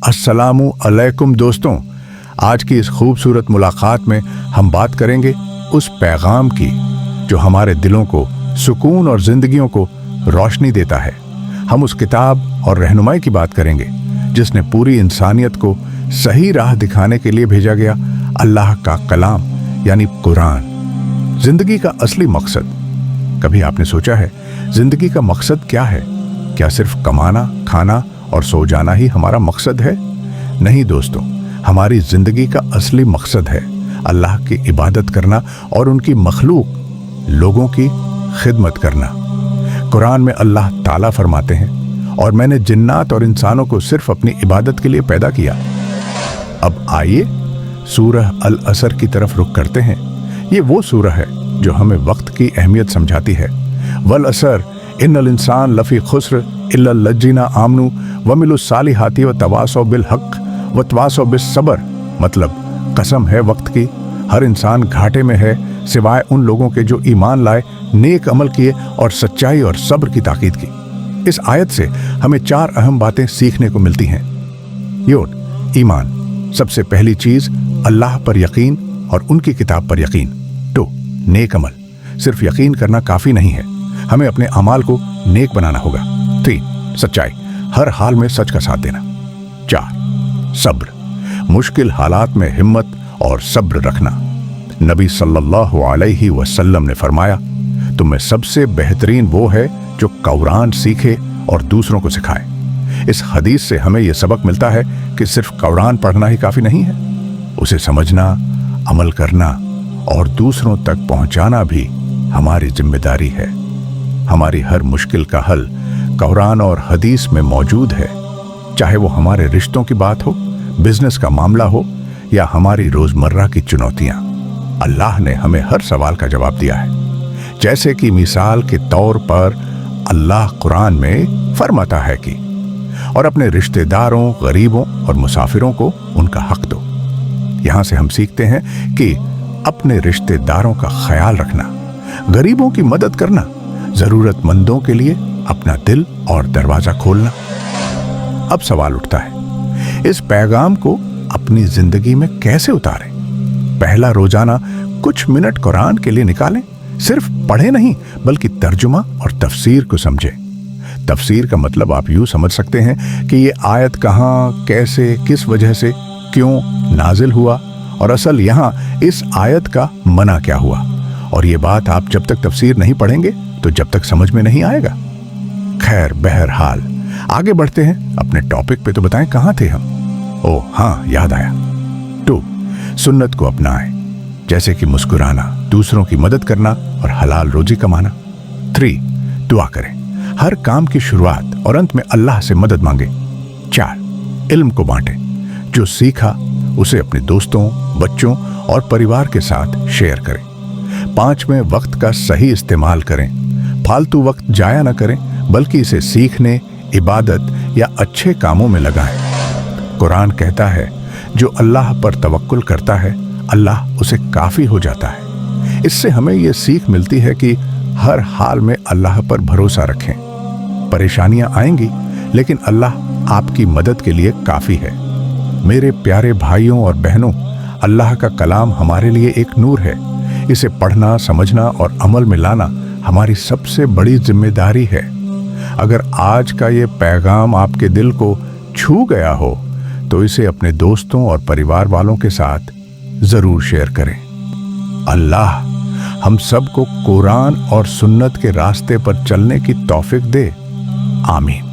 अस्सलामु अलैकुम दोस्तों, आज की इस खूबसूरत मुलाकात में हम बात करेंगे उस पैगाम की जो हमारे दिलों को सुकून और जिंदगियों को रोशनी देता है। हम उस किताब और रहनुमाई की बात करेंगे जिसने पूरी इंसानियत को सही राह दिखाने के लिए भेजा गया, अल्लाह का कलाम यानी कुरान। जिंदगी का असली मकसद, कभी आपने सोचा है जिंदगी का मकसद क्या है? क्या सिर्फ कमाना, खाना और सो जाना ही हमारा मकसद है? नहीं दोस्तों, हमारी जिंदगी का असली मकसद है अल्लाह की इबादत करना और उनकी मखलूक लोगों की खिदमत करना। कुरान में अल्लाह ताला फरमाते हैं, और मैंने जिन्नात और इंसानों को सिर्फ अपनी इबादत के लिए पैदा किया। अब आइए सूरह अल असर की तरफ रुख करते हैं। ये वो सूरह है जो हमें वक्त की अहमियत समझाती है। वल असर इन्नल इंसान लफी खुस्र इल्ला लज्जीना आमनु वमिलु सालिहाती व तवासौ बिल हक व तवासौ बिस सबर। मतलब कसम है वक्त की, हर इंसान घाटे में है सिवाय उन लोगों के जो ईमान लाए, नेक अमल किए और सच्चाई और सब्र की ताकीद की। इस आयत से हमें 4 अहम बातें सीखने को मिलती हैं। ईमान, सबसे पहली चीज अल्लाह पर यकीन और उनकी किताब पर यकीन। 2 नेक अमल, सिर्फ यकीन करना काफी नहीं है, हमें अपने अमाल को नेक बनाना होगा। 3 सच्चाई, हर हाल में सच का साथ देना। 4 सब्र, मुश्किल हालात में हिम्मत और सब्र रखना। नबी सल्लल्लाहु अलैहि वसल्लम ने फरमाया, तुम में सबसे बेहतरीन वो है जो कुरान सीखे और दूसरों को सिखाए। इस हदीस से हमें यह सबक मिलता है कि सिर्फ कुरान पढ़ना ही काफी नहीं है, उसे समझना, अमल करना और दूसरों तक पहुंचाना भी हमारी जिम्मेदारी है। हमारी हर मुश्किल का हल कुरान और हदीस में मौजूद है, चाहे वो हमारे रिश्तों की बात हो, बिजनेस का मामला हो या हमारी रोजमर्रा की चुनौतियां। अल्लाह ने हमें हर सवाल का जवाब दिया है। जैसे कि मिसाल के तौर पर अल्लाह कुरान में फरमाता है कि और अपने रिश्तेदारों, गरीबों और मुसाफिरों को उनका हक दो। यहां से हम सीखते हैं कि अपने रिश्तेदारों का ख्याल रखना, गरीबों की मदद करना, जरूरतमंदों के लिए अपना दिल और दरवाजा खोलना। अब सवाल उठता है, इस पैगाम को अपनी जिंदगी में कैसे उतारें? पहला, रोजाना कुछ मिनट कुरान के लिए निकालें। सिर्फ पढ़े नहीं बल्कि तर्जुमा और तफसीर को समझें। तफसीर का मतलब आप यूं समझ सकते हैं कि ये आयत कहां, कैसे, किस वजह से, क्यों नाजिल हुआ और असल यहां इस आयत का मना क्या हुआ। और ये बात आप जब तक तफसीर नहीं पढ़ेंगे तो जब तक समझ में नहीं आएगा। खैर, बहरहाल आगे बढ़ते हैं। अपने टॉपिक पे तो बताएं कहां थे हम? ओह हाँ, याद आया। 2 सुन्नत को अपनाएं, जैसे कि मुस्कुराना, दूसरों की मदद करना और हलाल रोजी कमाना। 3 दुआ करें, हर काम की शुरुआत और अंत में अल्लाह से मदद मांगे। 4 इल्म को बांटें, जो सीखा उसे अपने दोस्तों, बच्चों और परिवार के साथ शेयर करें। 5 वक्त का सही इस्तेमाल करें, फालतू वक्त जाया न करें बल्कि इसे सीखने, इबादत या अच्छे कामों में लगाएं। कुरान कहता है, जो अल्लाह पर तवक्कुल करता है अल्लाह उसे काफी हो जाता है। इससे हमें यह सीख मिलती है कि हर हाल में अल्लाह पर भरोसा रखें। परेशानियां आएंगी लेकिन अल्लाह आपकी मदद के लिए काफी है। मेरे प्यारे भाइयों और बहनों, अल्लाह का कलाम हमारे लिए एक नूर है। इसे पढ़ना, समझना और अमल में लाना हमारी सबसे बड़ी जिम्मेदारी है। अगर आज का ये पैगाम आपके दिल को छू गया हो तो इसे अपने दोस्तों और परिवार वालों के साथ जरूर शेयर करें। अल्लाह हम सबको कुरान और सुन्नत के रास्ते पर चलने की तौफीक दे। आमीन।